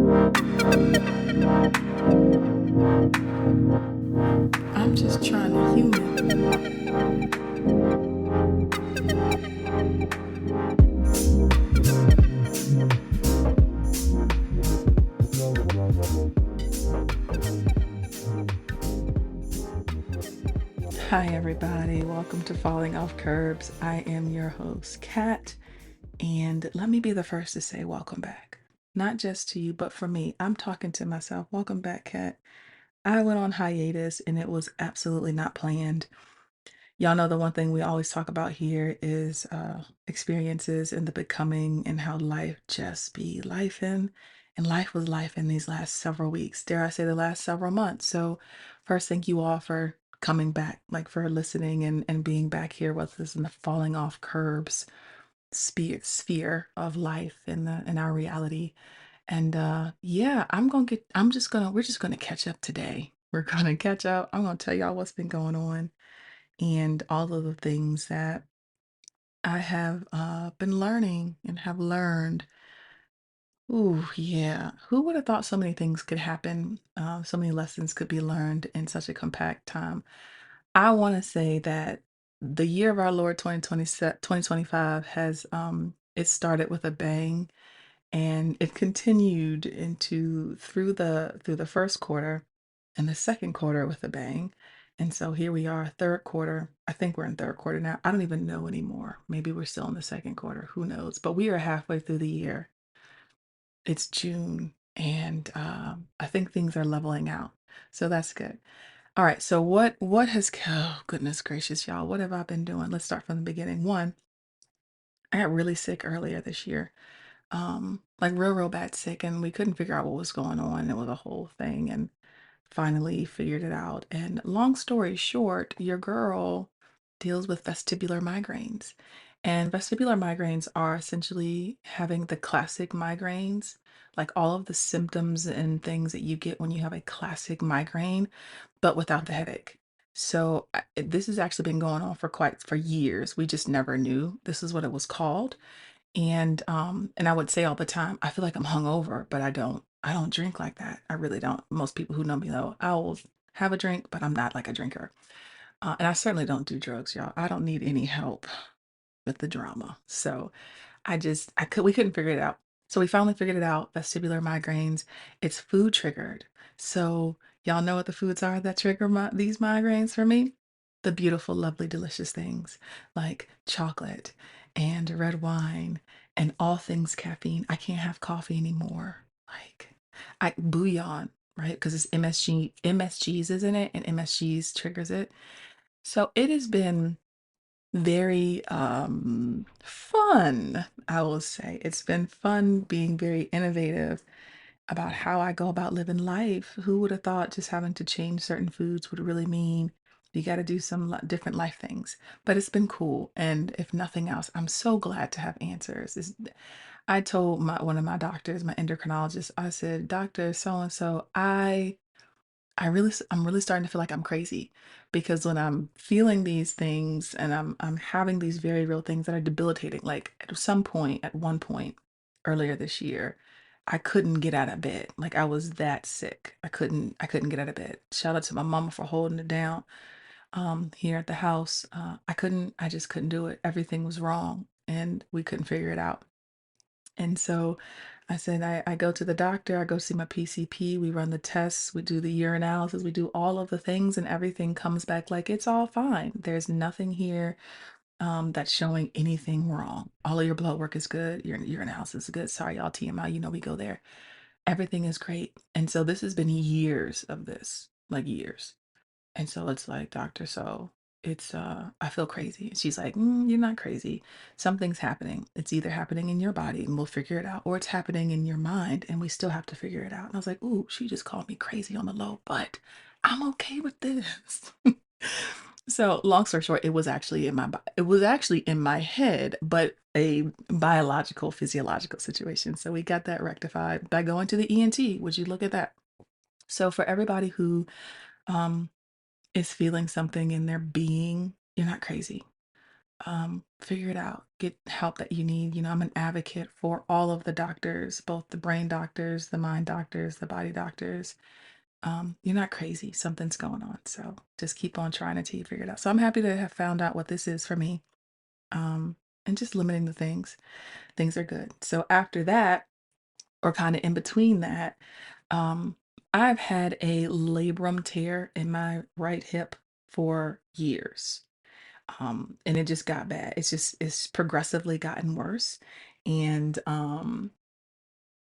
I'm just trying to human. Hi, everybody. Welcome to Falling Off Curbs. I am your host, Kat, and let me be the first to say welcome back. Not just to you, but for me. I'm talking to myself. Welcome back, Kat. I went on hiatus and it was absolutely not planned. Y'all know the one thing we always talk about here is experiences and the becoming and how life just be life in. And life was life in these last several weeks, dare I say the last several months. So first, thank you all for coming back, like for listening and being back here with us in the falling off curbs sphere of life in our reality. And yeah, we're just gonna catch up today. We're gonna catch up. I'm gonna tell y'all what's been going on and all of the things that I have been learning and have learned. Ooh, yeah. Who would have thought so many things could happen? So many lessons could be learned in such a compact time. I want to say that the year of our Lord 2025 has it started with a bang and it continued into through the first quarter and the second quarter with a bang. And so here we are, third quarter. I think we're in third quarter now. I don't even know anymore. Maybe we're still in the second quarter. Who knows? But we are halfway through the year. It's June, and I think things are leveling out. So that's good. All right. So what has oh goodness gracious, y'all, what have I been doing? Let's start from the beginning. One, I got really sick earlier this year. Like real bad sick, and we couldn't figure out what was going on. It was a whole thing, and finally figured it out. And long story short, your girl deals with vestibular migraines. And vestibular migraines are essentially having the classic migraines, like all of the symptoms and things that you get when you have a classic migraine, but without the headache. So this has actually been going on for years. We just never knew this is what it was called. And I would say all the time, I feel like I'm hungover, but I don't. I don't drink like that. I really don't. Most people who know me know I will have a drink, but I'm not like a drinker. And I certainly don't do drugs, y'all. I don't need any help with the drama. So we couldn't figure it out. So we finally figured it out. Vestibular migraines. It's food triggered. So y'all know what the foods are that trigger these migraines for me? The beautiful, lovely, delicious things like chocolate and red wine and all things caffeine. I can't have coffee anymore. Like I bouillon, right? Because it's MSGs is in it, and MSGs triggers it. So it has been very fun, I will say. It's been fun being very innovative about how I go about living life. Who would have thought just having to change certain foods would really mean you got to do some different life things? But it's been cool. And if nothing else, I'm so glad to have answers. I told one of my doctors, my endocrinologist, I said, Doctor so and so, I'm really starting to feel like I'm crazy because when I'm feeling these things and I'm having these very real things that are debilitating, like at one point earlier this year, I couldn't get out of bed. Like I was that sick. I couldn't get out of bed. Shout out to my mama for holding it down here at the house. I just couldn't do it. Everything was wrong and we couldn't figure it out. And so I said, I go to the doctor, I go see my PCP, we run the tests, we do the urinalysis, we do all of the things, and everything comes back like it's all fine. There's nothing here that's showing anything wrong. All of your blood work is good, your urinalysis is good. Sorry, y'all, TMI, you know we go there. Everything is great. And so this has been years of this, like years. And so it's like, doctor, so I feel crazy. And she's like, you're not crazy. Something's happening. It's either happening in your body and we'll figure it out, or it's happening in your mind and we still have to figure it out. And I was like, ooh, she just called me crazy on the low, but I'm okay with this. So long story short, it was actually in my head, but a biological, physiological situation. So we got that rectified by going to the ENT. Would you look at that? So for everybody who um is feeling something in their being, you're not crazy. Figure it out. Get help that you need. I'm an advocate for all of the doctors, both the brain doctors, the mind doctors, the body doctors. You're not crazy. Something's going on. So just keep on trying until you figure it out. So I'm happy to have found out what this is for me. Um, and just limiting the things. Things are good. So after that, or kind of in between that, um, I've had a labrum tear in my right hip for years. And it just got bad. It's progressively gotten worse. And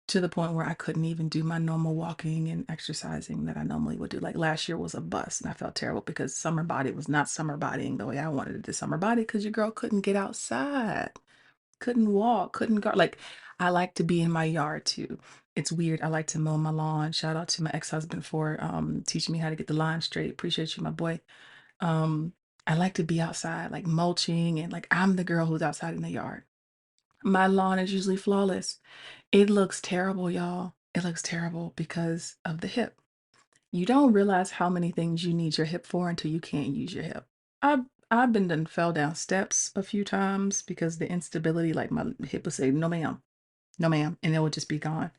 to the point where I couldn't even do my normal walking and exercising that I normally would do. Like last year was a bust, and I felt terrible because summer body was not summer bodying the way I wanted it to summer body because your girl couldn't get outside, couldn't walk, couldn't go. Like I like to be in my yard too. It's weird. I like to mow my lawn. Shout out to my ex-husband for teaching me how to get the line straight. Appreciate you, my boy. Um, I like to be outside, like mulching, and like I'm the girl who's outside in the yard. My lawn is usually flawless. It looks terrible, y'all. It looks terrible because of the hip. You don't realize how many things you need your hip for until you can't use your hip. I've I've been done fell down steps a few times because the instability, like my hip would say, no ma'am, no ma'am, and it would just be gone.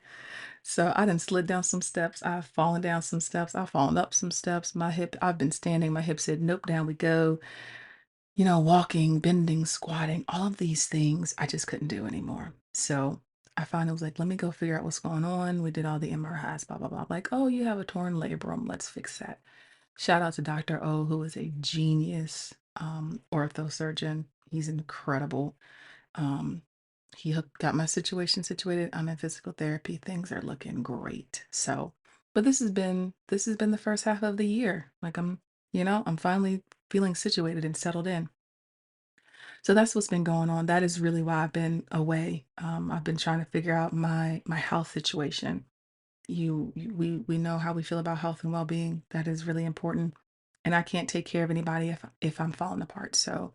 So I done slid down some steps. I've fallen down some steps. I've fallen up some steps. My hip, I've been standing. My hip said, nope, down we go. Walking, bending, squatting, all of these things I just couldn't do anymore. So I finally was like, let me go figure out what's going on. We did all the MRIs, blah, blah, blah. Like, oh, you have a torn labrum. Let's fix that. Shout out to Dr. O, who is a genius ortho surgeon. He's incredible. Um, got my situation situated. I'm in physical therapy. Things are looking great. So, but this has been the first half of the year. Like I'm finally feeling situated and settled in. So that's what's been going on. That is really why I've been away. I've been trying to figure out my health situation. We know how we feel about health and well-being. That is really important. And I can't take care of anybody if I'm falling apart. So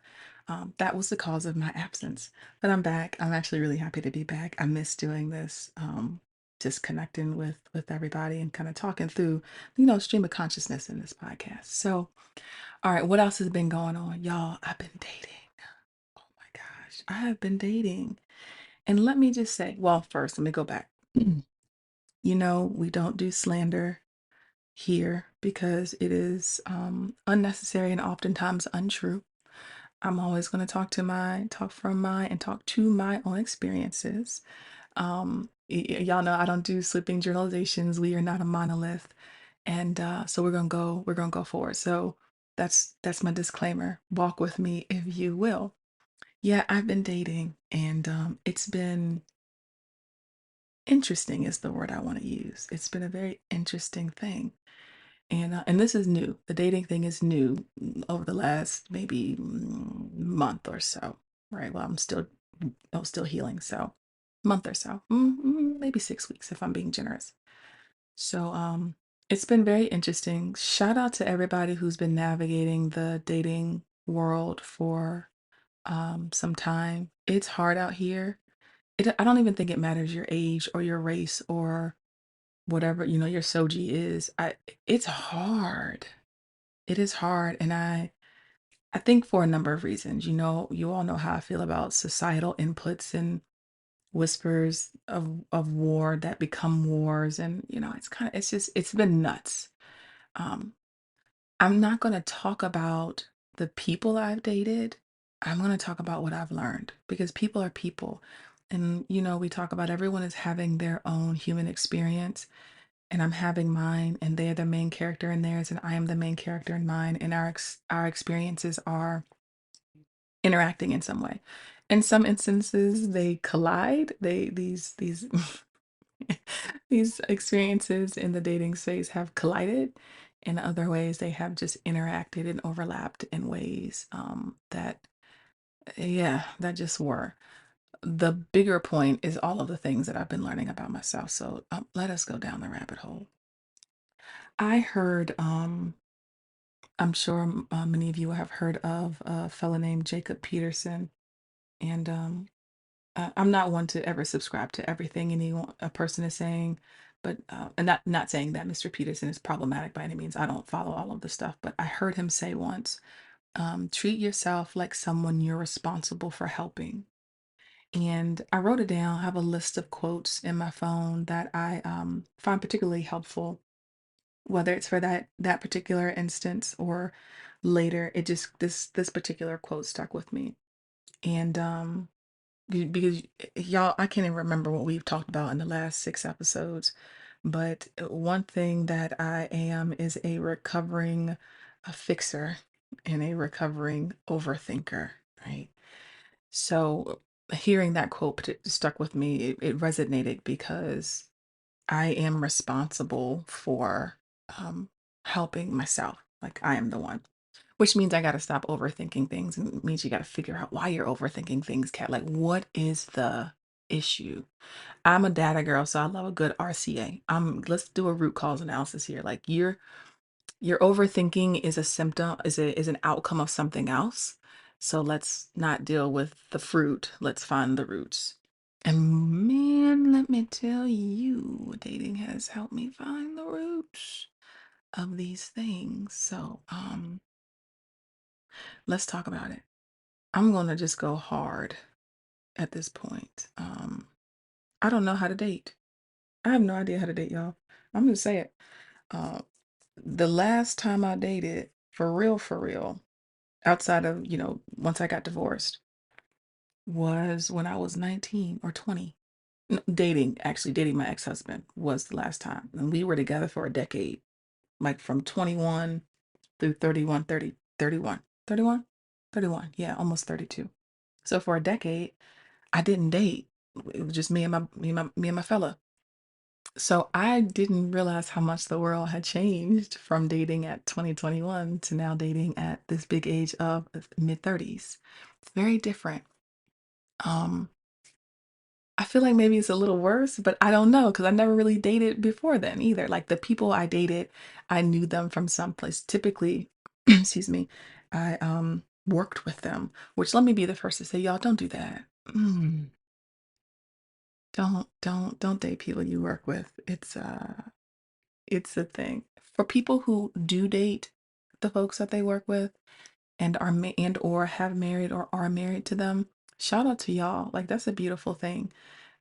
that was the cause of my absence. But I'm back. I'm actually really happy to be back. I miss doing this. Just connecting with everybody and kind of talking through, stream of consciousness in this podcast. So, all right, what else has been going on? Y'all, I've been dating. Oh my gosh, I have been dating. And let me just say, well, first, let me go back. We don't do slander here because it is unnecessary and oftentimes untrue. I'm always going to talk from my and talk to my own experiences. Y'all know I don't do sweeping generalizations. We are not a monolith, and so we're gonna go forward. So that's my disclaimer. Walk with me if you will. Yeah, I've been dating, and it's been interesting is the word I want to use. It's been a very interesting thing. And this is new. The dating thing is new over the last maybe month or so, right? Well, I'm still healing, so month or so, maybe 6 weeks if I'm being generous. So it's been very interesting. Shout out to everybody who's been navigating the dating world for some time. It's hard out here. I don't even think it matters your age or your race or whatever, your soji is. It's hard. It is hard. And I think for a number of reasons. You all know how I feel about societal inputs and whispers of war that become wars. And it's been nuts. Um, I'm not gonna talk about the people I've dated. I'm gonna talk about what I've learned because people are people. And we talk about everyone is having their own human experience, and I'm having mine, and they're the main character in theirs, and I am the main character in mine, and our experiences are interacting in some way. In some instances, they collide. These these experiences in the dating space have collided. In other ways, they have just interacted and overlapped in ways that, yeah, that just were. The bigger point is all of the things that I've been learning about myself. So let us go down the rabbit hole. I heard, I'm sure many of you have heard of a fellow named Jacob Peterson, and I'm not one to ever subscribe to everything a person is saying, but and not saying that Mr. Peterson is problematic by any means. I don't follow all of the stuff, but I heard him say once treat yourself like someone you're responsible for helping. And I wrote it down. I have a list of quotes in my phone that I find particularly helpful, whether it's for that particular instance or later. It just this particular quote stuck with me. And because y'all, I can't even remember what we've talked about in the last 6 episodes, but one thing that I am is a recovering a fixer and a recovering overthinker, right? So hearing that quote stuck with me. It resonated because I am responsible for helping myself. Like I am the one. Which means I gotta stop overthinking things, and it means you gotta figure out why you're overthinking things, Kat. Like, what is the issue? I'm a data girl, so I love a good RCA. Let's do a root cause analysis here. Like your overthinking is a symptom, is an outcome of something else. So let's not deal with the fruit. Let's find the roots. And man, let me tell you, dating has helped me find the roots of these things. So let's talk about it. I'm gonna just go hard at this point. I don't know how to date. I have no idea how to date, y'all. I'm gonna say it. Uh, the last time I dated, for real, outside of, once I got divorced, was when I was 19 or 20. Actually, dating my ex-husband was the last time. And we were together for a decade, like from 21 through 31, 30, 31, 31, 31. Yeah, almost 32. So for a decade, I didn't date. It was just me and my fella. So I didn't realize how much the world had changed from dating at 2021 to now dating at this big age of mid 30s. It's very different. Um, I feel like maybe it's a little worse, but I don't know because I never really dated before then either. Like the people I dated, I knew them from someplace. Typically, excuse me, I worked with them, which let me be the first to say, y'all don't do that. Don't date people you work with. It's a thing. For people who do date the folks that they work with and and or have married or are married to them, shout out to y'all. Like that's a beautiful thing.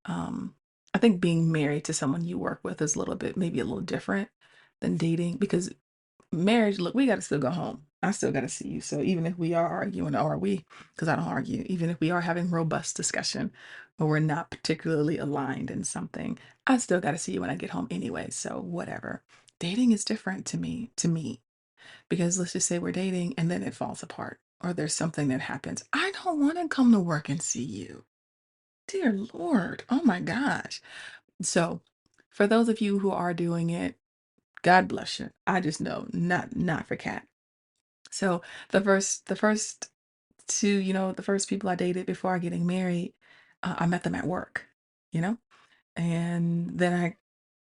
Um, I think being married to someone you work with is a little bit, maybe a little different than dating because marriage, look, we got to still go home. I still got to see you. So even if we are arguing, or we, because I don't argue, even if we are having robust discussion or we're not particularly aligned in something, I still got to see you when I get home anyway. So whatever. Dating is different to me, because let's just say we're dating and then it falls apart or there's something that happens. I don't want to come to work and see you. Dear Lord. Oh my gosh. So for those of you who are doing it, God bless you. I just know not for Cat. So the first two, the first people I dated before getting married, I met them at work, you know, and then I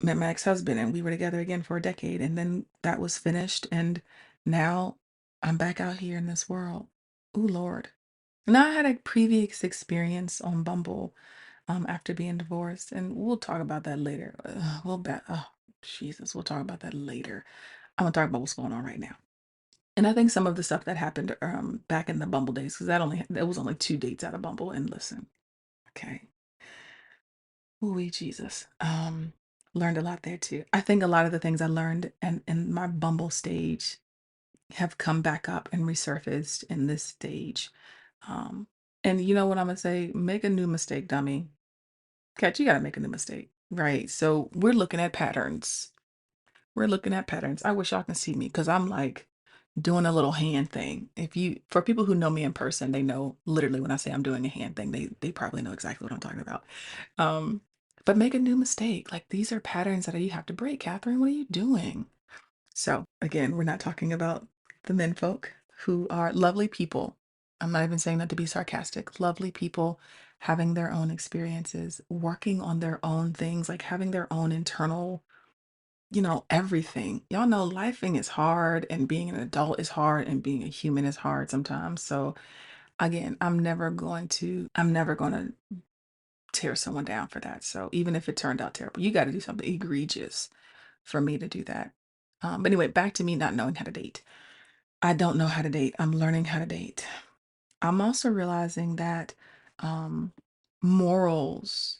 met my ex-husband and we were together again for a decade, and then that was finished, and now I'm back out here in this world. Oh Lord. Now I had a previous experience on Bumble after being divorced, and we'll talk about that later. Oh Jesus, we'll talk about that later. I'm gonna talk about what's going on right now. And I think some of the stuff that happened back in the Bumble days, because that was only 2 dates out of Bumble. And listen, okay, ooh Jesus, learned a lot there too. I think a lot of the things I learned and in my Bumble stage have come back up and resurfaced in this stage. Um, and you know what I'm gonna say? Make a new mistake, dummy. Catch, you gotta make a new mistake, right? So we're looking at patterns. We're looking at patterns. I wish y'all can see me because I'm like doing a little hand thing. For people who know me in person, they know literally when I say I'm doing a hand thing, they probably know exactly what I'm talking about. Um, but make a new mistake. Like these are patterns that you have to break, Catherine. What are you doing? So again, we're not talking about the men folk who are lovely people. I'm not even saying that to be sarcastic. Lovely people having their own experiences, working on their own things, like having their own internal, everything. Y'all know lifing is hard and being an adult is hard and being a human is hard sometimes. So again, I'm never going to tear someone down for that. So even if it turned out terrible, you got to do something egregious for me to do that. But anyway, back to me not knowing how to date. I don't know how to date. I'm learning how to date. I'm also realizing that um, morals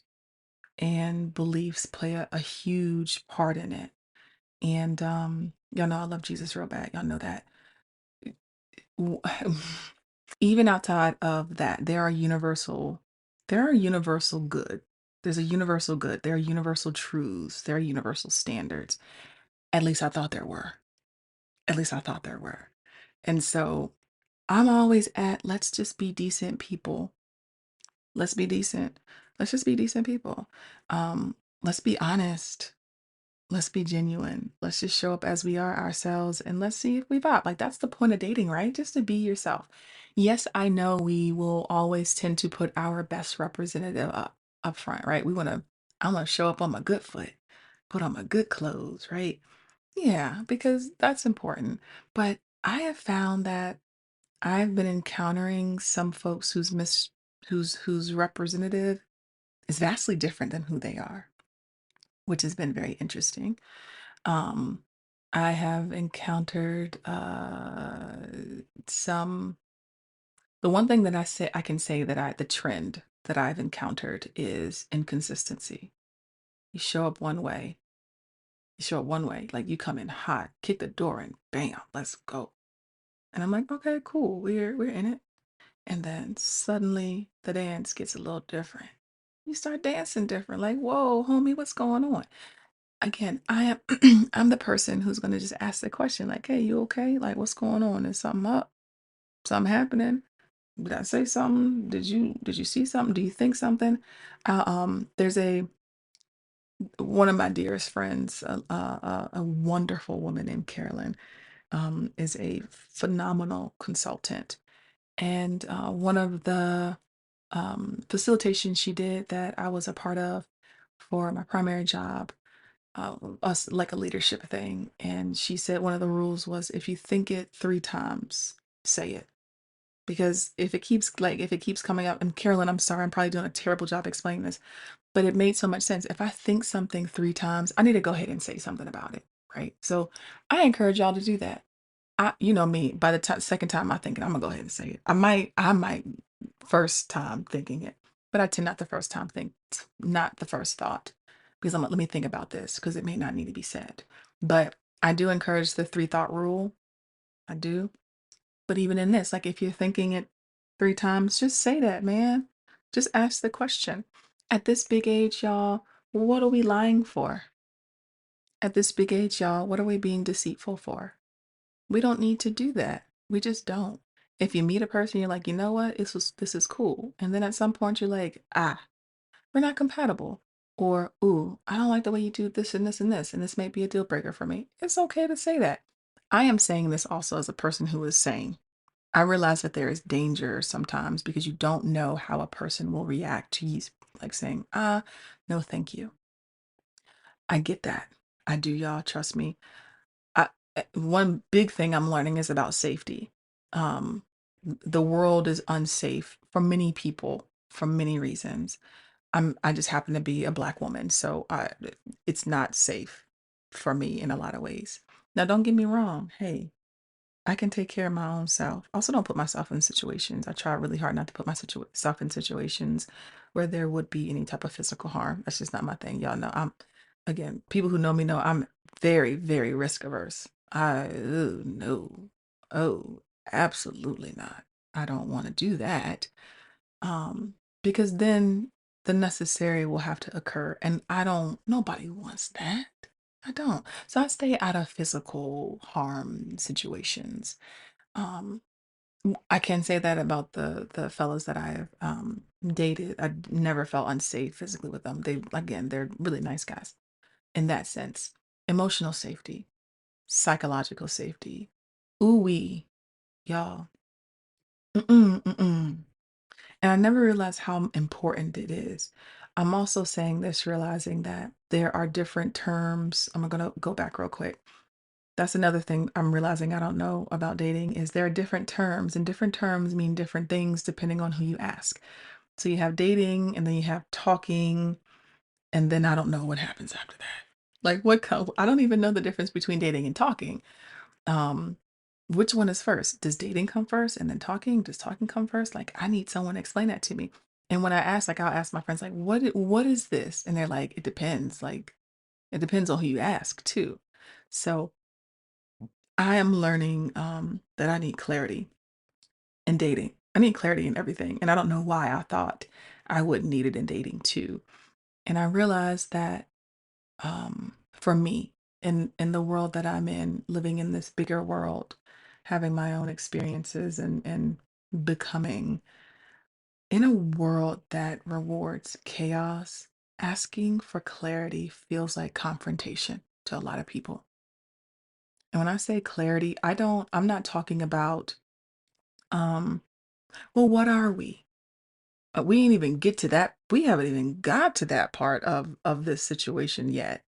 and beliefs play a huge part in it. And y'all know I love Jesus real bad. Y'all know that. W- Even outside of that, there are universal good. There's a universal good. There are universal truths. There are universal standards. At least I thought there were. At least I thought there were. And so I'm always at let's just be decent people. Let's be decent. Let's just be decent people. Let's be honest. Let's be genuine. Let's just show up as we are ourselves and let's see if we vibe. Like that's the point of dating, right? Just to be yourself. Yes, I know we will always tend to put our best representative up front, right? I want to show up on my good foot, put on my good clothes, right? Yeah, because that's important. But I have found that I've been encountering some folks whose representative is vastly different than who they are, which has been very interesting. Um, I have encountered some the one thing that I can say that the trend that I've encountered is inconsistency. You show up one way, you show up one way, like you come in hot, kick the door in, bam, let's go. And I'm like, okay, cool, we're in it. And then suddenly the dance gets a little different. You start dancing different. Like, whoa, homie, what's going on? Again, I am I'm the person who's gonna just ask the question, like, hey, you okay? Like, what's going on? Is something up? Something happening? Did I say something? Did you see something? Do you think something? There's a one of my dearest friends, a wonderful woman named Carolyn, is a phenomenal consultant. And one of the facilitation she did that I was a part of for my primary job, us like a leadership thing. And she said one of the rules was if you think it 3 times, say it. Because if it keeps coming up, and Carolyn, I'm sorry, I'm probably doing a terrible job explaining this, but it made so much sense. If I think something 3 times, I need to go ahead and say something about it. Right. So I encourage y'all to do that. You know me, by the second time I think it, I'm gonna go ahead and say it. I might first time thinking it, but I tend not the first time think, not the first thought, because I'm like, let me think about this because it may not need to be said. But I do encourage the 3 thought rule. I do. But even in this, like if you're thinking it 3 times, just say that, man. Just ask the question. At this big age, y'all, what are we lying for? At this big age, y'all, what are we being deceitful for? We don't need to do that. We just don't. If you meet a person, you're like, you know what, this is cool. And then at some point you're like, we're not compatible. Or, ooh, I don't like the way you do this and this and this, and this may be a deal breaker for me. It's okay to say that. I am saying this also as a person who is saying, I realize that there is danger sometimes because you don't know how a person will react to you like saying, no, thank you. I get that. I do, y'all. Trust me. One big thing I'm learning is about safety. Um, the world is unsafe for many people for many reasons. I just happen to be a black woman, so it's not safe for me in a lot of ways. Now, don't get me wrong. Hey, I can take care of my own self. Also, don't put myself in situations. I try really hard not to put myself in situations where there would be any type of physical harm. That's just not my thing. Y'all know again, people who know me know I'm very, very risk averse. No. Oh, absolutely not. I don't want to do that. Um, because then the necessary will have to occur. And nobody wants that. I don't. So I stay out of physical harm situations. Um, I can say that about the fellows that I've dated. I never felt unsafe physically with them. They're really nice guys in that sense. Emotional safety, psychological safety. Ooh wee, y'all. Mm-mm, mm-mm. And I never realized how important it is. I'm also saying this, realizing that there are different terms. I'm gonna go back real quick. That's another thing I'm realizing I don't know about dating is there are different terms, and different terms mean different things depending on who you ask. So you have dating, and then you have talking, and then I don't know what happens after that. Like I don't even know the difference between dating and talking. Um, which one is first? Does dating come first and then talking? Does talking come first? Like, I need someone to explain that to me. And when I ask, like, I'll ask my friends, like, what is this? And they're like, it depends. Like, it depends on who you ask too. So I am learning that I need clarity in dating. I need clarity in everything. And I don't know why I thought I wouldn't need it in dating too. And I realized that for me, in the world that I'm in, living in this bigger world, having my own experiences and becoming in a world that rewards chaos, asking for clarity feels like confrontation to a lot of people. And when I say clarity, I'm not talking about, um, well, what are we? We ain't even get to that. We haven't even got to that part of this situation yet.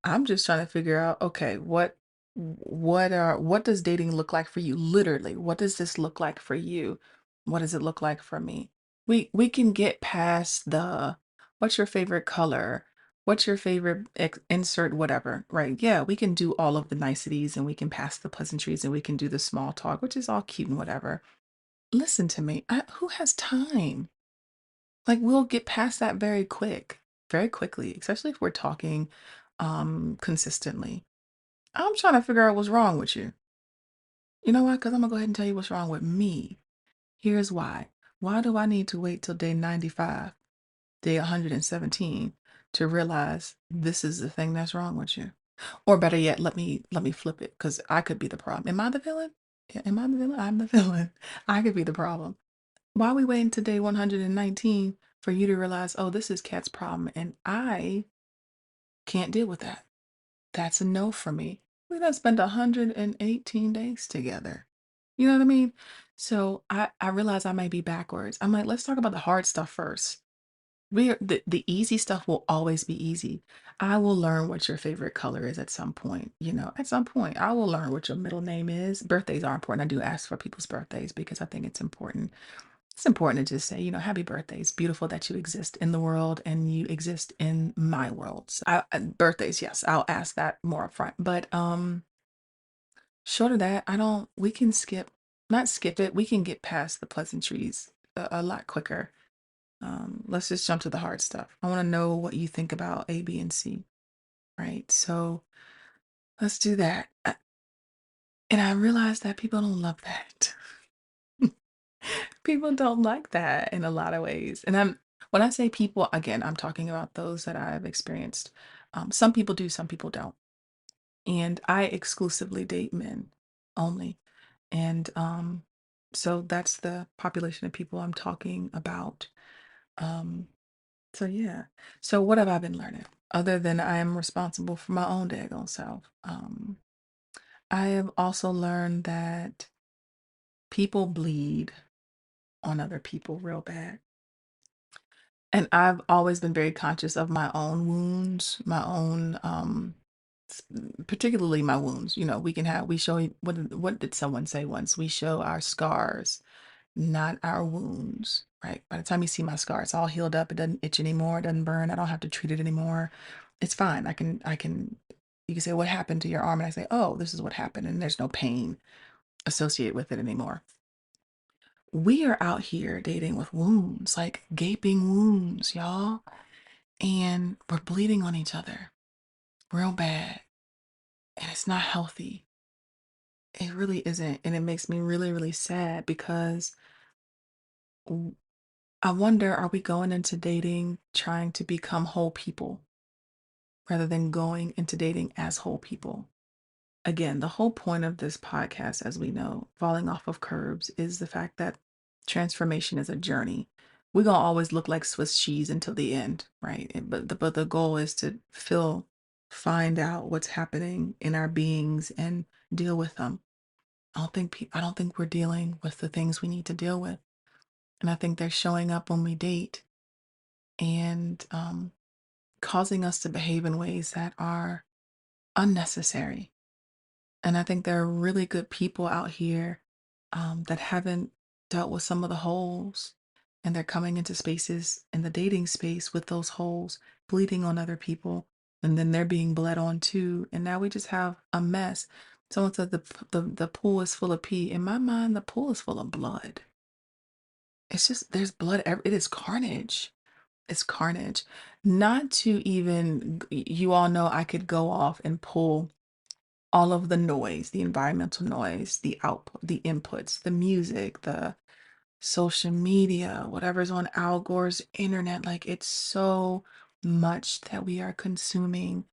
I'm just trying to figure out, okay, what does dating look like for you? Literally, what does this look like for you? What does it look like for me? We can get past the what's your favorite color? What's your favorite insert whatever, right? Yeah, we can do all of the niceties and we can pass the pleasantries and we can do the small talk, which is all cute and whatever. Listen to me. Who has time? Like, we'll get past that very quickly, especially if we're talking consistently. I'm trying to figure out what's wrong with you. You know why? Because I'm gonna go ahead and tell you what's wrong with me. Here's why. Why do I need to wait till day 95, day 117 to realize this is the thing that's wrong with you? Or better yet, let me flip it because I could be the problem. Am I the villain? Yeah, am I the villain? I'm the villain. I could be the problem. Why are we waiting to day 119 for you to realize, oh, this is Cat's problem and I can't deal with that? That's a no for me. We done spent 118 days together. You know what I mean? So I realize I might be backwards. I'm like, let's talk about the hard stuff first. The easy stuff will always be easy. I will learn what your favorite color is at some point. At some point, I will learn what your middle name is. Birthdays are important. I do ask for people's birthdays because I think it's important. It's important to just say, happy birthday. It's beautiful that you exist in the world and you exist in my world. So birthdays, yes, I'll ask that more upfront. But short of that, I don't, we can not skip it. We can get past the pleasantries a lot quicker. Let's just jump to the hard stuff. I want to know what you think about A, B, and C, right? So let's do that. And I realize that people don't love that. People don't like that in a lot of ways. And when I say people, again, I'm talking about those that I've experienced. Some people do, some people don't. And I exclusively date men only. And so that's the population of people I'm talking about. Um, so yeah. So what have I been learning? Other than I am responsible for my own daggone self. I have also learned that people bleed on other people real bad. And I've always been very conscious of my own wounds, my own, particularly my wounds. We show, what did someone say once? We show our scars, not our wounds, right? By the time you see my scar, it's all healed up. It doesn't itch anymore. It doesn't burn. I don't have to treat it anymore. It's fine. You can say, what happened to your arm? And I say, oh, this is what happened. And there's no pain associated with it anymore. We are out here dating with wounds, like gaping wounds, y'all. And we're bleeding on each other real bad. And it's not healthy. It really isn't. And it makes me really, really sad because w- I wonder, are we going into dating trying to become whole people rather than going into dating as whole people? Again, the whole point of this podcast, as we know, falling off of curbs, is the fact that transformation is a journey. We're gonna always look like Swiss cheese until the end, right? But the goal is to find out what's happening in our beings and deal with them. I don't think we're dealing with the things we need to deal with, and I think they're showing up when we date and causing us to behave in ways that are unnecessary. And I think there are really good people out here that haven't dealt with some of the holes, and they're coming into spaces in the dating space with those holes, bleeding on other people, and then they're being bled on too. And now we just have a mess. Someone said the pool is full of pee. In my mind, the pool is full of blood. It's just there's blood. It is carnage. It's carnage. Not to even you all know I could go off and pull all of the noise, the environmental noise, the output, the inputs, the music, the social media, whatever's on Al Gore's internet. Like it's so much that we are consuming.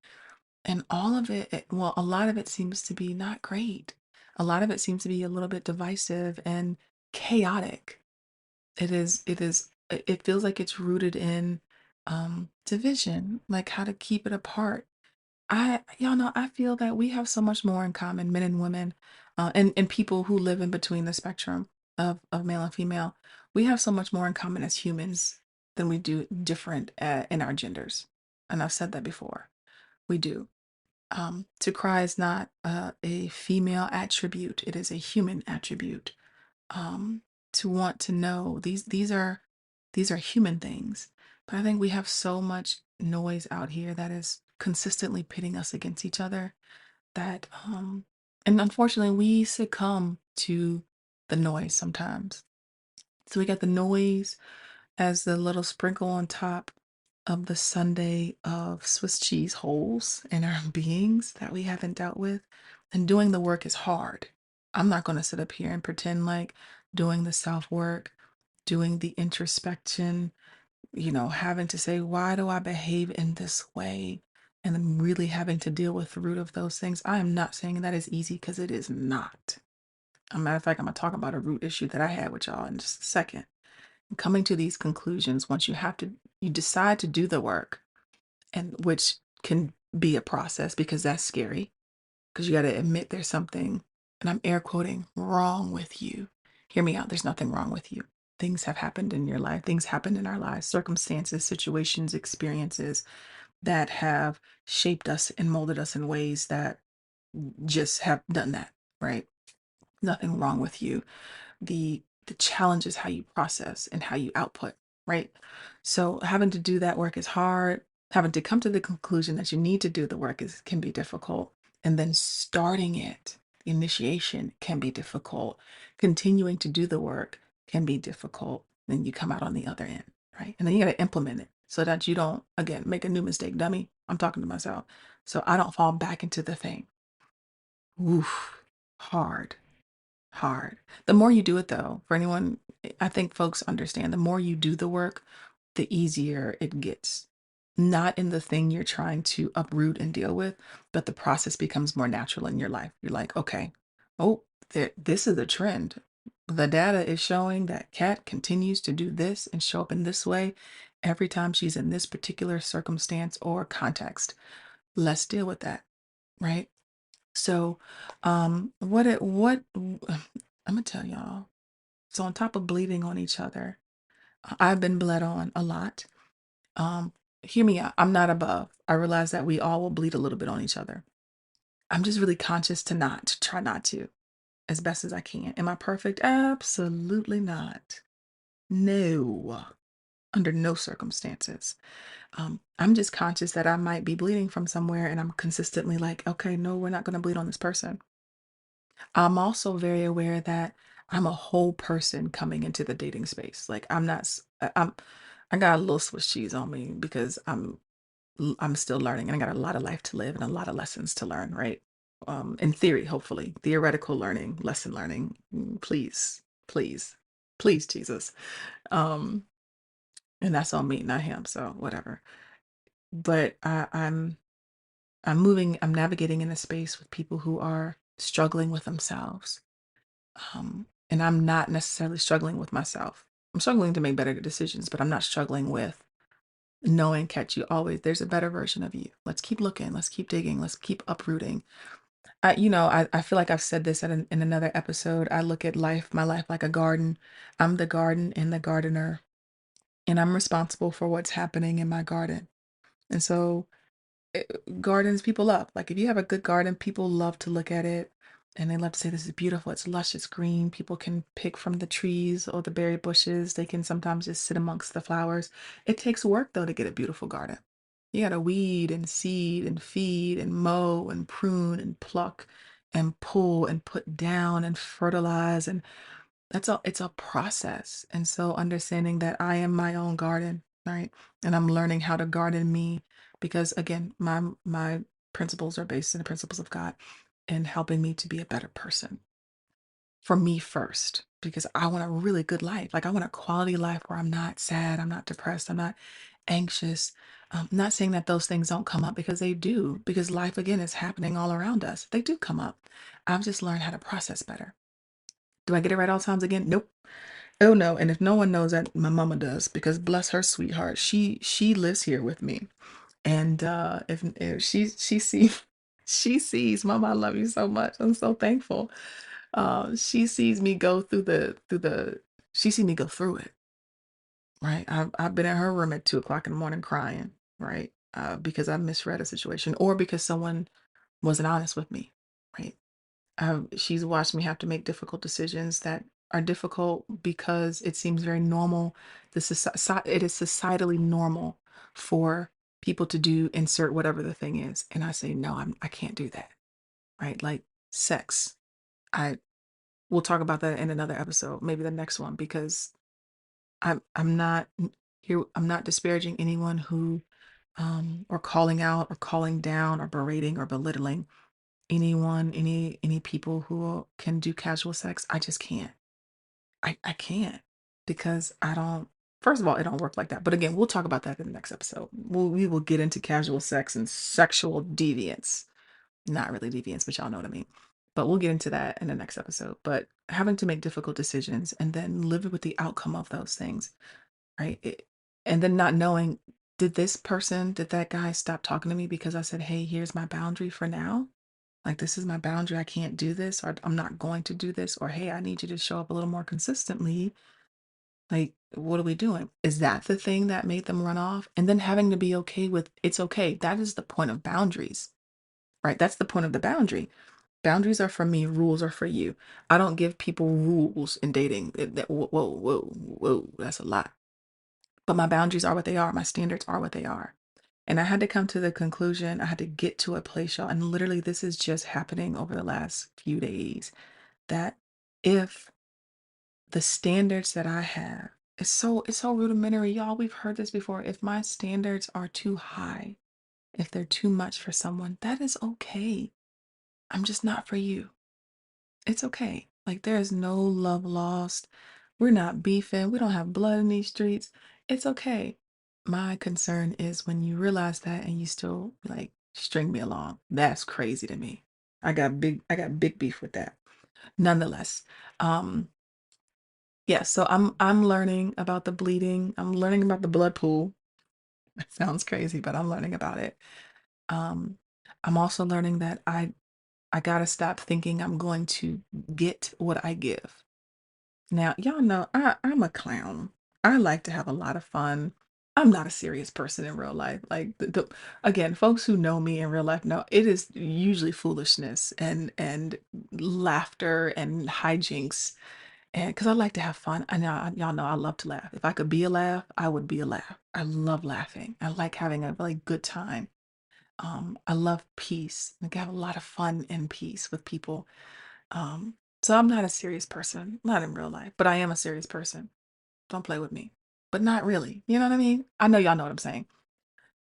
And all of well, a lot of it seems to be not great. A lot of it seems to be a little bit divisive and chaotic. It feels like it's rooted in division, like how to keep it apart. Y'all know, I feel that we have so much more in common, men and women, and people who live in between the spectrum of male and female. We have so much more in common as humans than we do different in our genders. And I've said that before. We do. To cry is not a female attribute; it is a human attribute. Um, to want to know these are human things, but I think we have so much noise out here that is consistently pitting us against each other that and unfortunately we succumb to the noise sometimes. So we got the noise as the little sprinkle on top of the sundae of Swiss cheese holes in our beings that we haven't dealt with. And doing the work is hard. I'm not going to sit up here and pretend like doing the self work, doing the introspection, having to say, why do I behave in this way? And then really having to deal with the root of those things. I am not saying that is easy because it is not. As a matter of fact, I'm going to talk about a root issue that I had with y'all in just a second. Coming to these conclusions, once you decide to do the work, and which can be a process because that's scary, because you got to admit there's something, and I'm air quoting, wrong with you. Hear me out. There's nothing wrong with you. Things have happened in your life. Things happen in our lives, circumstances, situations, experiences that have shaped us and molded us in ways that just have done that, right? Nothing wrong with you. The challenge is how you process and how you output, right? So having to do that work is hard. Having to come to the conclusion that you need to do the work is can be difficult. And then starting it, the initiation can be difficult. Continuing to do the work can be difficult. Then you come out on the other end, right? And then you got to implement it so that you don't, again, make a new mistake, dummy. I'm talking to myself. So I don't fall back into the thing. Oof, hard. Hard. The more you do it though, for anyone, I think folks understand the more you do the work, the easier it gets. Not in the thing you're trying to uproot and deal with, but the process becomes more natural in your life. You're like, okay, oh, this is a trend. The data is showing that Kat continues to do this and show up in this way every time she's in this particular circumstance or context. Let's deal with that, right? So, I'm gonna tell y'all. So on top of bleeding on each other, I've been bled on a lot. Um, Hear me out. I'm not above. I realize that we all will bleed a little bit on each other. I'm just really conscious to try not to, as best as I can. Am I perfect? Absolutely not. No, under no circumstances. I'm just conscious that I might be bleeding from somewhere, and I'm consistently like, okay, no, we're not going to bleed on this person. I'm also very aware that I'm a whole person coming into the dating space. Like I'm not s- I got a little Swiss cheese on me because I'm still learning and I got a lot of life to live and a lot of lessons to learn, right? In theory, hopefully. Theoretical learning, lesson learning. Please, please, please, Jesus. Um and that's on me, not him, so whatever. But I'm navigating in a space with people who are struggling with themselves. And I'm not necessarily struggling with myself. I'm struggling to make better decisions, but I'm not struggling with knowing, catch you always, there's a better version of you. Let's keep looking, let's keep digging, let's keep uprooting. I feel like I've said this in another episode. I look at my life like a garden. I'm the garden and the gardener, and I'm responsible for what's happening in my garden. And so gardens people love. Like if you have a good garden, people love to look at it and they love to say this is beautiful. It's lush, it's green. People can pick from the trees or the berry bushes. They can sometimes just sit amongst the flowers. It takes work though to get a beautiful garden. You got to weed and seed and feed and mow and prune and pluck and pull and put down and fertilize, and it's a process. And so understanding that I am my own garden, right? And I'm learning how to garden me, because again, my principles are based in the principles of God, and helping me to be a better person for me first, because I want a really good life. Like, I want a quality life where I'm not sad, I'm not depressed, I'm not anxious. Not saying that those things don't come up, because they do, because life again is happening all around us. They do come up. I've just learned how to process better. Do I get it right all times again? Nope. Oh no. And if no one knows that, my mama does, because bless her sweetheart, she lives here with me. And if she sees she sees, mama, I love you so much. I'm so thankful. She sees me go through the she sees me go through it, right? I've been in her room at 2 o'clock in the morning crying, right? Because I misread a situation, or because someone wasn't honest with me, right? She's watched me have to make difficult decisions that are difficult because it seems very normal. It is societally normal for people to do insert whatever the thing is, and I say no, I can't do that, right? Like sex. I We'll talk about that in another episode, maybe the next one, because I'm not here. I'm not disparaging anyone who, or calling out or calling down or berating or belittling anyone, any people who can do casual sex. I just can't. I can't, because I don't. First of all, it don't work like that. But again, we'll talk about that in the next episode. We will get into casual sex and sexual deviance. Not really deviance, but y'all know what I mean. But we'll get into that in the next episode. But having to make difficult decisions and then living with the outcome of those things, right? And then not knowing, did that guy stop talking to me because I said, hey, here's my boundary for now? Like, this is my boundary. I can't do this, or I'm not going to do this, or hey, I need you to show up a little more consistently. Like, what are we doing? Is that the thing that made them run off? And then having to be okay with, it's okay. That is the point of boundaries, right? That's the point of the boundary. Boundaries are for me, rules are for you. I don't give people rules in dating. Whoa, whoa, whoa, whoa, that's a lot. But my boundaries are what they are. My standards are what they are. And I had to come to the conclusion, I had to get to a place, y'all. And literally, this is just happening over the last few days, that if the standards that I have, it's so rudimentary, y'all. We've heard this before. If my standards are too high, if they're too much for someone, that is okay. I'm just not for you. It's okay. Like, there is no love lost. We're not beefing. We don't have blood in these streets. It's okay. My concern is when you realize that and you still like string me along. That's crazy to me. I got big beef with that. Nonetheless, um, yeah, so I'm learning about the bleeding. I'm learning about the blood pool. It sounds crazy, but I'm learning about it. Um, I'm also learning that I gotta stop thinking I'm going to get what I give. Now, y'all know I'm a clown. I like to have a lot of fun. I'm not a serious person in real life. Like, again, folks who know me in real life know it is usually foolishness and laughter and hijinks. And because I like to have fun, and y'all know I love to laugh. If I could be a laugh, I would be a laugh. I love laughing. I like having a really good time. I love peace. Like, I have a lot of fun and peace with people. Um, so I'm not a serious person, not in real life, but I am a serious person. Don't play with me. But not really. You know what I mean? I know y'all know what I'm saying.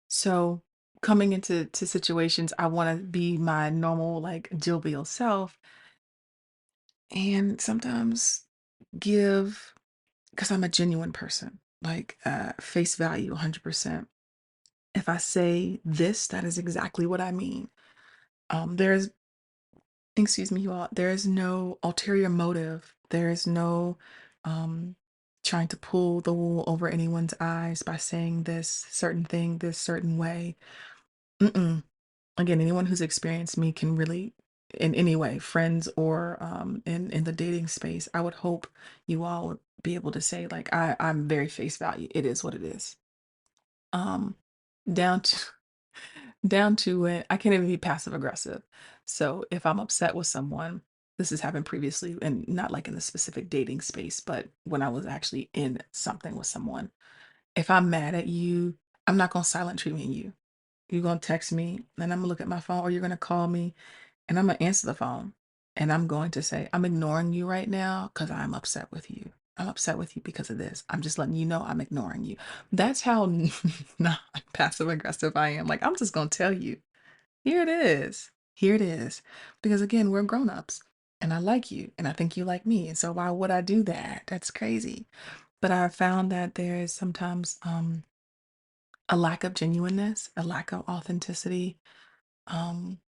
So coming into situations, I want to be my normal, like, jovial self, and sometimes give, because I'm a genuine person, like, face value 100%. If I say this, that is exactly what I mean. There's Excuse me, you all. There is no ulterior motive. There is no um, trying to pull the wool over anyone's eyes by saying this certain thing this certain way. Mm-mm. Again, anyone who's experienced me can really, in any way, friends or in the dating space, I would hope you all would be able to say, like, I'm very face value. It is what it is. Um, down to down to it, I can't even be passive aggressive. So if I'm upset with someone, this has happened previously, and not like in the specific dating space, but when I was actually in something with someone. If I'm mad at you, I'm not gonna silent treatment you. You're gonna text me, and I'm gonna look at my phone, or you're gonna call me, and I'm gonna answer the phone. And I'm going to say, I'm ignoring you right now because I'm upset with you. I'm upset with you because of this. I'm just letting you know I'm ignoring you. That's how not passive aggressive I am. Like, I'm just going to tell you, here it is. Here it is. Because again, we're grown-ups and I like you and I think you like me. And so why would I do that? That's crazy. But I found that there is sometimes a lack of genuineness, a lack of authenticity. Um,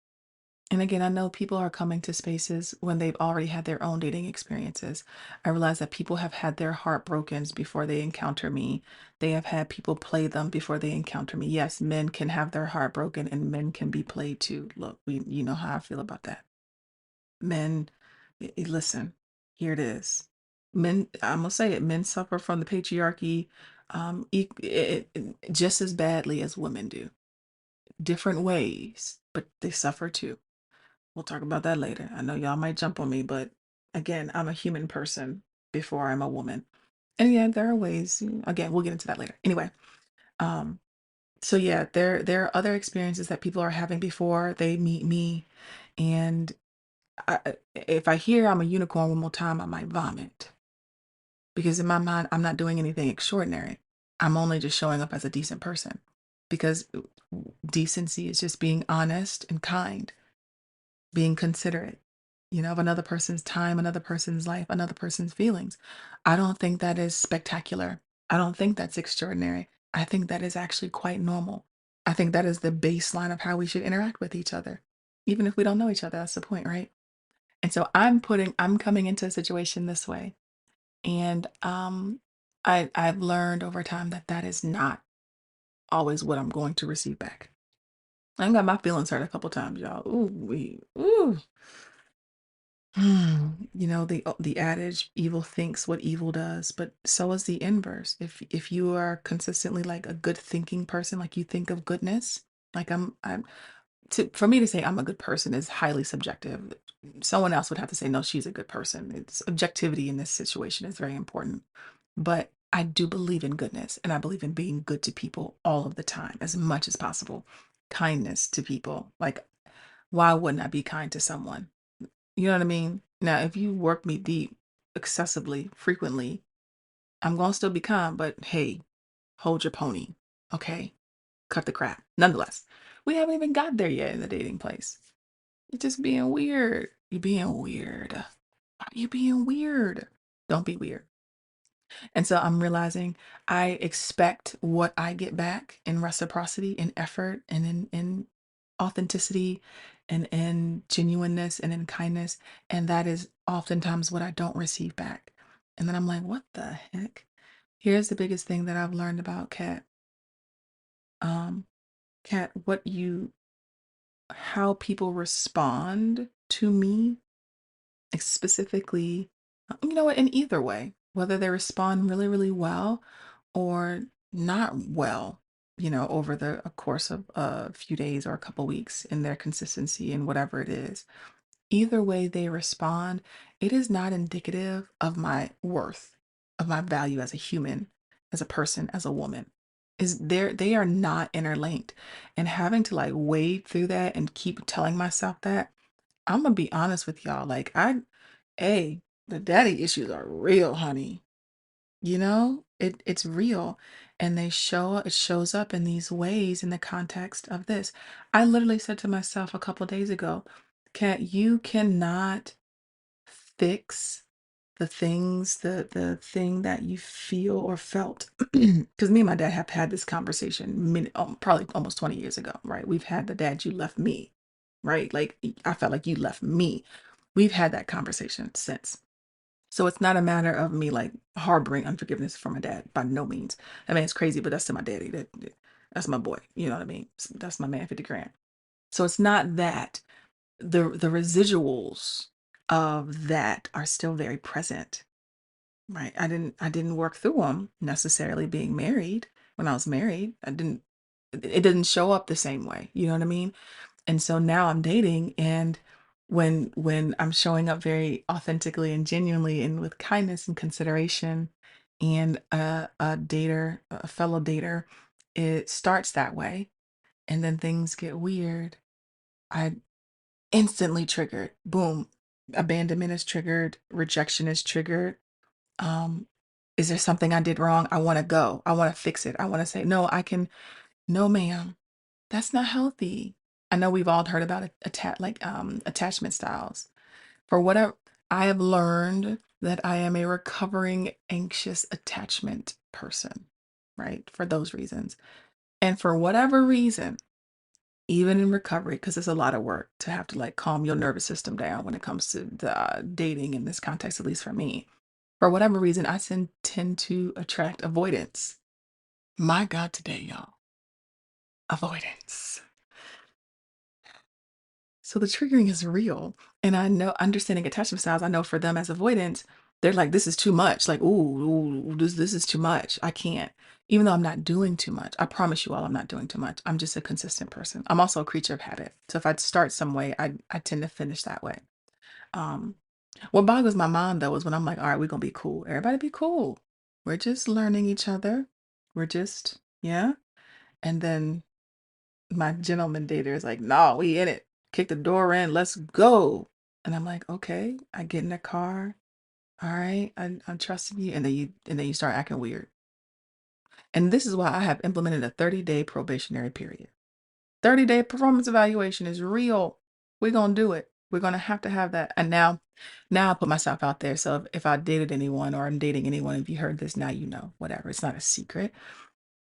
and again, I know people are coming to spaces when they've already had their own dating experiences. I realize that people have had their heart broken before they encounter me. They have had people play them before they encounter me. Yes, men can have their heart broken and men can be played too. Look, you know how I feel about that. Men, listen, here it is. Men, I'm gonna say it, men suffer from the patriarchy just as badly as women do. Different ways, but they suffer too. We'll talk about that later. I know y'all might jump on me, but again, I'm a human person before I'm a woman. And yeah, there are ways, again, we'll get into that later. Anyway, um, so yeah, there are other experiences that people are having before they meet me. And if I hear I'm a unicorn one more time, I might vomit. Because in my mind, I'm not doing anything extraordinary. I'm only just showing up as a decent person. Because decency is just being honest and kind, being considerate, of another person's time, another person's life, another person's feelings. I don't think that is spectacular. I don't think that's extraordinary. I think that is actually quite normal. I think that is the baseline of how we should interact with each other. Even if we don't know each other, that's the point, right? And so I'm coming into a situation this way. And I've learned over time that that is not always what I'm going to receive back. I got my feelings hurt a couple times, y'all. Ooh. The adage, evil thinks what evil does, but so is the inverse. If you are consistently like a good thinking person, like you think of goodness, like I'm for me to say I'm a good person is highly subjective. Someone else would have to say, no, she's a good person. It's objectivity in this situation is very important. But I do believe in goodness and I believe in being good to people all of the time, as much as possible. Kindness to people. Like, why wouldn't I be kind to someone? You know what I mean? Now, if you work me deep excessively, frequently, I'm going to still be kind, but hey, hold your pony. Okay? Cut the crap. Nonetheless, we haven't even got there yet in the dating place. You're just being weird. You're being weird. Why are you being weird? Don't be weird. And so I'm realizing I expect what I get back in reciprocity, in effort, and in authenticity, and in genuineness, and in kindness. And that is oftentimes what I don't receive back. And then I'm like, what the heck? Here's the biggest thing that I've learned about Kat. Um, Kat, how people respond to me, specifically, in either way, whether they respond really, really well or not well, over the a course of a few days or a couple weeks in their consistency and whatever it is. Either way they respond, it is not indicative of my worth, of my value as a human, as a person, as a woman. They are not interlinked. And having to like wade through that and keep telling myself that, I'm gonna be honest with y'all. Like hey, the daddy issues are real, honey. It's real. And it shows up in these ways in the context of this. I literally said to myself a couple days ago, Kat, you cannot fix the thing that you feel or felt. Because me and my dad have had this conversation probably almost 20 years ago, right? We've had the dad, you left me, right? Like I felt like you left me. We've had that conversation since. So it's not a matter of me like harboring unforgiveness for my dad by no means. I mean, it's crazy, but that's to my daddy. That's my boy. You know what I mean? That's my man, 50 grand. So it's not that. The residuals of that are still very present, right? I didn't work through them necessarily being married. When I was married, it didn't show up the same way. You know what I mean? And so now I'm dating, and when I'm showing up very authentically and genuinely and with kindness and consideration, and a fellow dater, it starts that way, and then things get weird. I instantly triggered. Boom. Abandonment is triggered, rejection is triggered. Um, is there something I did wrong? I want to go. I want to fix it. I want to say, no, I can, no, ma'am, that's not healthy. I know we've all heard about attachment styles. For whatever, I have learned that I am a recovering anxious attachment person, right? For those reasons. And for whatever reason, even in recovery, because it's a lot of work to have to like calm your nervous system down when it comes to the dating in this context, at least for me. For whatever reason, I tend to attract avoidance. My God, today, y'all, avoidance. So the triggering is real. And I know, understanding attachment styles, I know for them as avoidance, they're like, this is too much. Like, ooh, this is too much. I can't. Even though I'm not doing too much, I promise you all, I'm not doing too much. I'm just a consistent person. I'm also a creature of habit. So if I start some way, I tend to finish that way. Um, what boggles my mind though is when I'm like, all right, we're gonna be cool. Everybody be cool. We're just learning each other. We're just, yeah. And then my gentleman dater is like, no, we in it. Kick the door in, let's go. And I'm like, okay. I get in the car. All right, I'm trusting you. And then you start acting weird. And this is why I have implemented a 30-day probationary period. 30-day performance evaluation is real. We're gonna do it. We're gonna have to have that. And now I put myself out there. So if I dated anyone or I'm dating anyone, if you heard this, now you know, whatever. It's not a secret.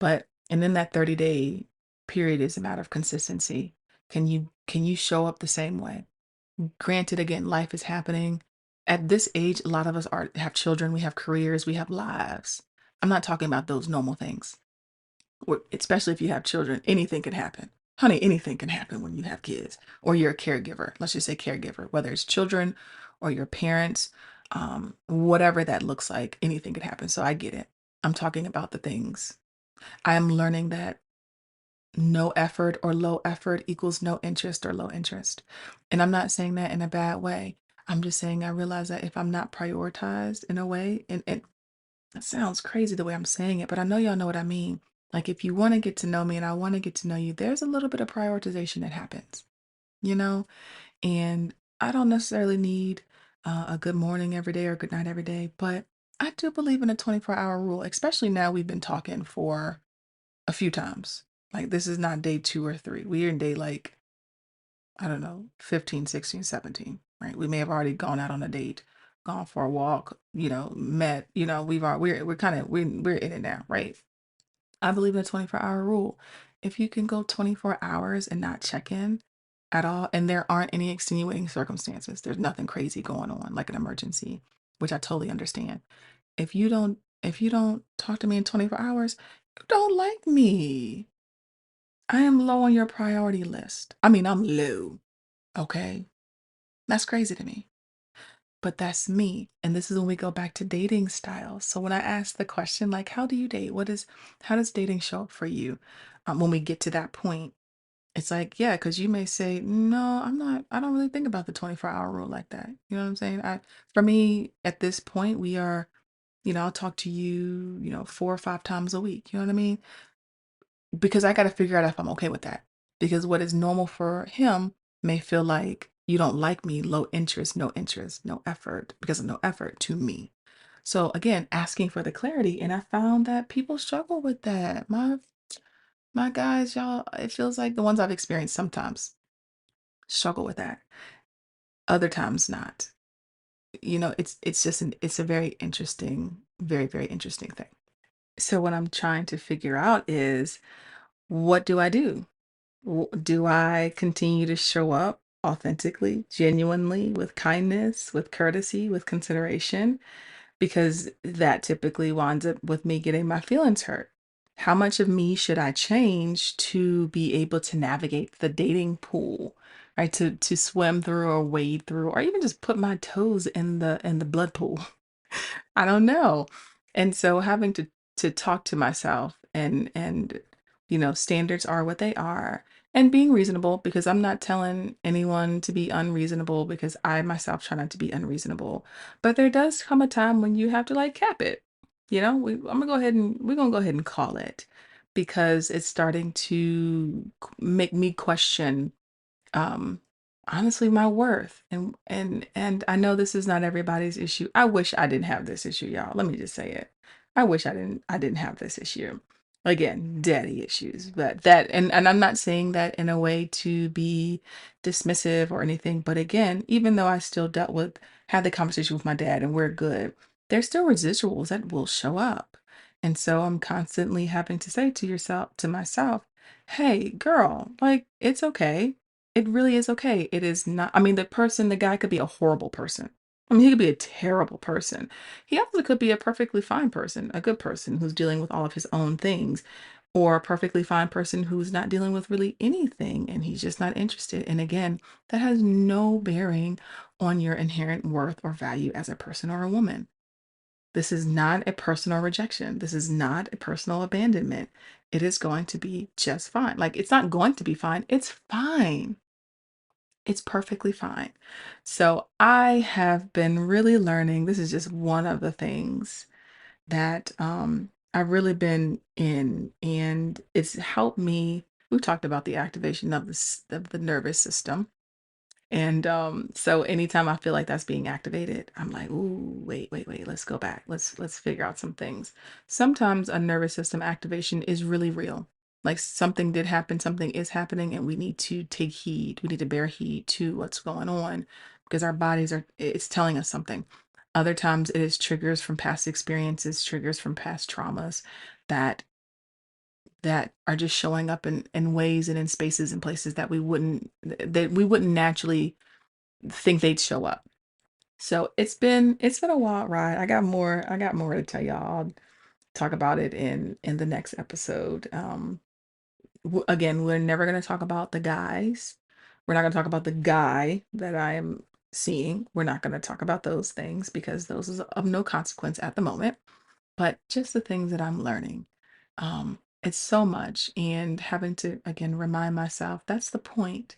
But and then that 30-day period is a matter of consistency. Can you show up the same way? Granted, again, life is happening. At this age, a lot of us are have children, we have careers, we have lives. I'm not talking about those normal things. Especially if you have children, anything can happen. Honey, anything can happen when you have kids or you're a caregiver. Let's just say caregiver, whether it's children or your parents, whatever that looks like, anything could happen. So I get it. I'm talking about the things. I am learning that no effort or low effort equals no interest or low interest. And I'm not saying that in a bad way. I'm just saying I realize that if I'm not prioritized in a way, and it sounds crazy the way I'm saying it, but I know y'all know what I mean. Like if you want to get to know me and I want to get to know you, there's a little bit of prioritization that happens, you know? And I don't necessarily need a good morning every day or good night every day, but I do believe in a 24-hour rule, especially now we've been talking for a few times. Like this is not day 2 or 3. We're in day like, I don't know, 15, 16, 17, right? We may have already gone out on a date, gone for a walk, met, we're kind of we're in it now, right? I believe in a 24-hour rule. If you can go 24 hours and not check in at all, and there aren't any extenuating circumstances, there's nothing crazy going on, like an emergency, which I totally understand. If you don't talk to me in 24 hours, you don't like me. I am low on your priority list. I mean, I'm low, okay? That's crazy to me. But that's me. And this is when we go back to dating styles. So when I ask the question, like, how do you date? How does dating show up for you? When we get to that point, it's like, yeah, because you may say, no, I don't really think about the 24-hour rule like that. You know what I'm saying? For me, at this point, we are, I'll talk to you, 4 or 5 times a week. You know what I mean? Because I gotta figure out if I'm okay with that. Because what is normal for him may feel like you don't like me, low interest, no effort, because of no effort to me. So again, asking for the clarity, and I found that people struggle with that. My guys, y'all, it feels like the ones I've experienced sometimes struggle with that. Other times not. It's just it's a very interesting, very, very interesting thing. So what I'm trying to figure out is what do I do? Do I continue to show up authentically, genuinely, with kindness, with courtesy, with consideration? Because that typically winds up with me getting my feelings hurt. How much of me should I change to be able to navigate the dating pool, right? To swim through or wade through, or even just put my toes in the blood pool. I don't know. And so having to talk to myself and standards are what they are and being reasonable because I'm not telling anyone to be unreasonable because I myself try not to be unreasonable. But there does come a time when you have to like cap it. We're gonna go ahead and call it because it's starting to make me question um honestly my worth. And I know this is not everybody's issue. I wish I didn't have this issue, y'all. Let me just say it. I wish I didn't have this issue. Again, daddy issues. But that, and I'm not saying that in a way to be dismissive or anything, but again, even though I still had the conversation with my dad and we're good, there's still residuals that will show up. And so I'm constantly having to say to myself, hey, girl, like it's okay. It really is okay. It is not, I mean, the guy could be a horrible person. I mean, he could be a terrible person. He also could be a perfectly fine person, a good person who's dealing with all of his own things, or a perfectly fine person who's not dealing with really anything and he's just not interested. And again, that has no bearing on your inherent worth or value as a person or a woman. This is not a personal rejection. This is not a personal abandonment. It is going to be just fine. Like, it's not going to be fine. It's fine. It's perfectly fine. So I have been really learning. This is just one of the things that I've really been in, and it's helped me. We talked about the activation of the nervous system. And so anytime I feel like that's being activated, I'm like, ooh, wait, let's go back. Let's figure out some things. Sometimes a nervous system activation is really real. Like something did happen, something is happening, and we need to take heed. We need to bear heed to what's going on because our bodies it's telling us something. Other times it is triggers from past experiences, triggers from past traumas that are just showing up in ways and in spaces and places that we wouldn't naturally think they'd show up. So it's been a wild ride. I got more to tell y'all. I'll talk about it in the next episode. Again, we're never going to talk about the guys. We're not going to talk about the guy that I am seeing. We're not going to talk about those things because those is of no consequence at the moment. But just the things that I'm learning. It's so much, and having to again remind myself that's the point.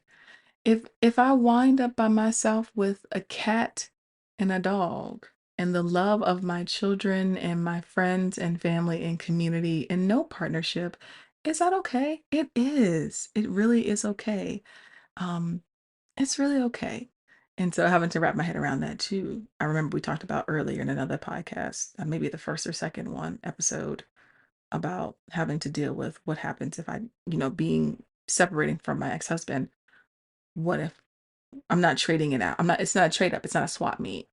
If I wind up by myself with a cat and a dog and the love of my children and my friends and family and community and no partnership, is that okay? It is. It really is okay. Um, it's really okay. And so having to wrap my head around that too. I remember we talked about earlier in another podcast, maybe the first or second one episode about having to deal with what happens if being separating from my ex-husband. What if I'm not trading it out. It's not a trade up. It's not a swap meet,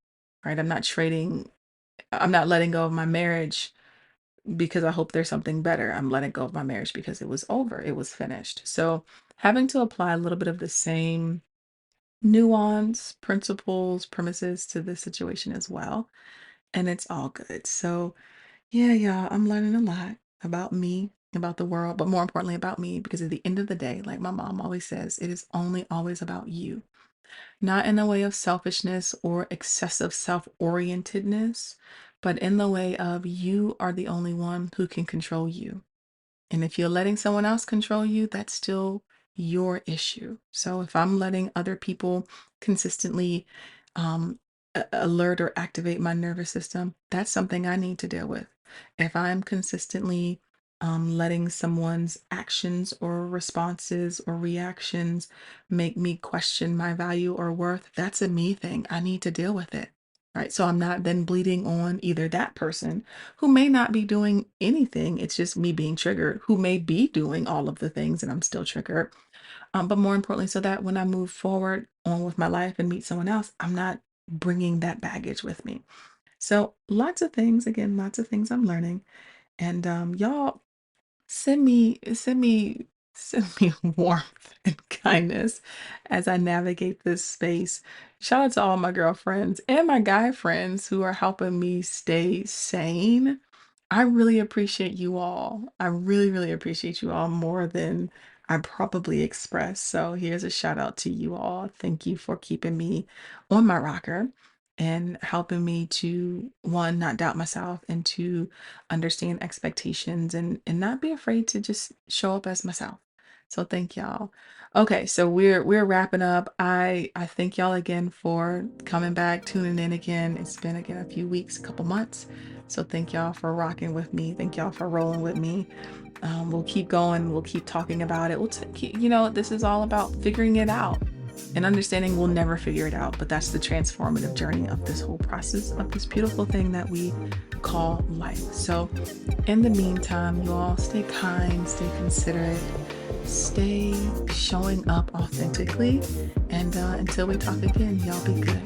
right? I'm not letting go of my marriage because I hope there's something better. I'm letting go of my marriage because it was over. It was finished. So having to apply a little bit of the same nuance, principles, premises to this situation as well. And it's all good. So yeah, yeah, I'm learning a lot about me, about the world, but more importantly about me, because at the end of the day, like my mom always says, it is only always about you. Not in a way of selfishness or excessive self orientedness, but in the way of you are the only one who can control you. And if you're letting someone else control you, that's still your issue. So if I'm letting other people consistently um, alert or activate my nervous system, that's something I need to deal with. If I'm consistently letting someone's actions or responses or reactions make me question my value or worth, that's a me thing. I need to deal with it. Right. So I'm not then bleeding on either that person who may not be doing anything. It's just me being triggered, who may be doing all of the things and I'm still triggered. But more importantly, so that when I move forward on with my life and meet someone else, I'm not bringing that baggage with me. So lots of things, again, lots of things I'm learning. And y'all send me warmth and kindness as I navigate this space. Shout out to all my girlfriends and my guy friends who are helping me stay sane. I really appreciate you all. I really, really appreciate you all more than I probably express. So here's a shout out to you all. Thank you for keeping me on my rocker and helping me to one, not doubt myself, and two, understand expectations and not be afraid to just show up as myself. So thank y'all. Okay, so we're wrapping up. I thank y'all again for coming back, tuning in again. It's been again a few weeks, a couple months. So thank y'all for rocking with me. Thank y'all for rolling with me. We'll keep going. We'll keep talking about it. This is all about figuring it out. and understanding we'll never figure it out, but that's the transformative journey of this whole process of this beautiful thing that we call life. So, in the meantime, you all stay kind, stay considerate, stay showing up authentically, and until we talk again, y'all be good.